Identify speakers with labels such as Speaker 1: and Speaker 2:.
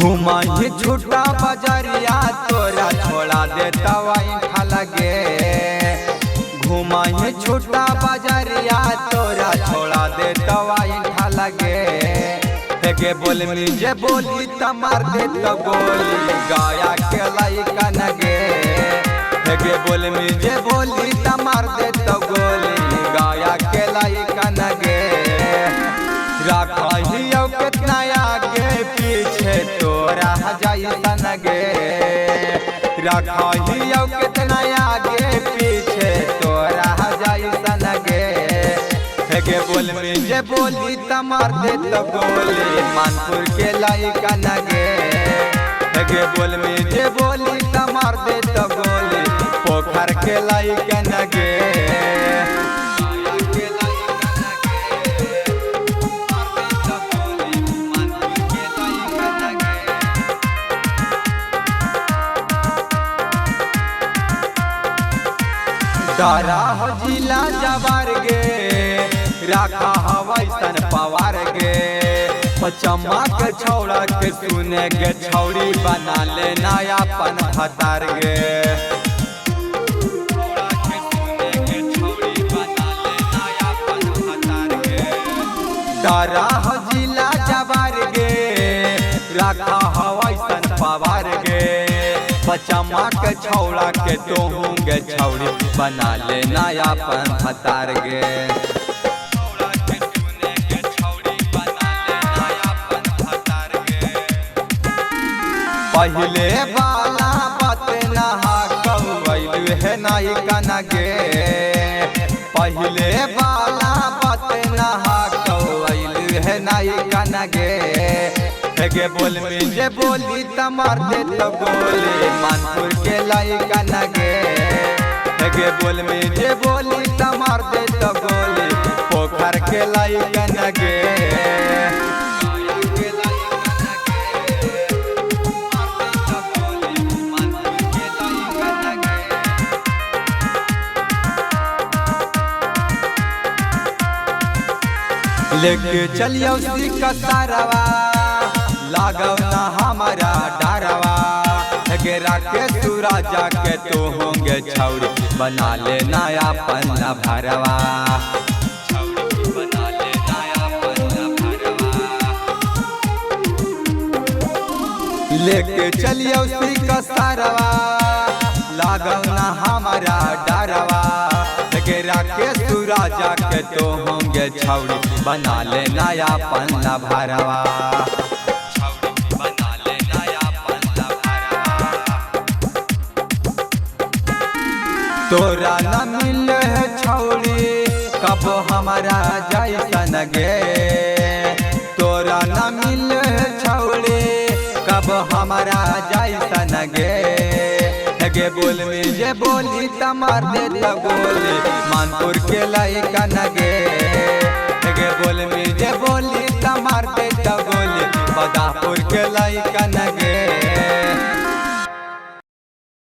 Speaker 1: घुमाई छोटा बजरिया तोरा छोड़ा देता वही लगे। घुमाई छोटा बजरिया तोरा छोड़ा देता वही लगे। हेगे बोल जे बोली तमार दे तो गोली गाया के लाइका नगे। हेगे बोल जे बोली तमार दे तो गोली गाया के लाइका नगे। रखियो कितना आगे पीछे तोरा जाई सनगे। रखियो कितना आगे पीछे तोरा जाई सनगे। हेगे बोल जे बोली तमार दे तो गोली मानपुर के लाइका नगे। हेगे बोल जे बोली तमार दे तो गोली पोखर के लाइका नगे। तारा हो जिला जवार गे राखा हवाई सन पवार गे। चम्मा के छौड़ा के सुने गे छौड़ी बना ले नयापन भतार गे। तारा हो जिला जवार गे राखा हवाई सन पवार गे। चम्मा के छौड़ा के तो होंगे छौड़ी बना ले नयापन भतार गे। पहले वाला बात नहा कौलू है नाई कनगे। पहले वाला बात नहा कौलू है नाई कनगे। हेगे बोल जे बोली तमार दे तो गोली मानपुर के लाइका नगे। हेगे बोल जे बोली तमार दे तो गोली पोखर के लाइका नगे। लेके चलियो सिक्का सारवा लागो ना हमारा डरवा। हेगेरा के सूराजा के तो होंगे छौड़ी बना ले नयापन भरवा। लेके चलियो सिक्का सारवा लागो ना हमारा डरवा। हेगेरा के सूराजा के तो होंगे छौड़ी बना ले नयापन भरवा। तोरा न मिले है छौड़ी कब हमारा जैसन गे। तोरा न मिले है छौड़ी कब हमारा जैसन गे। हेगे बोल जे बोली तमार दे तो गोली मानपुर के लाइका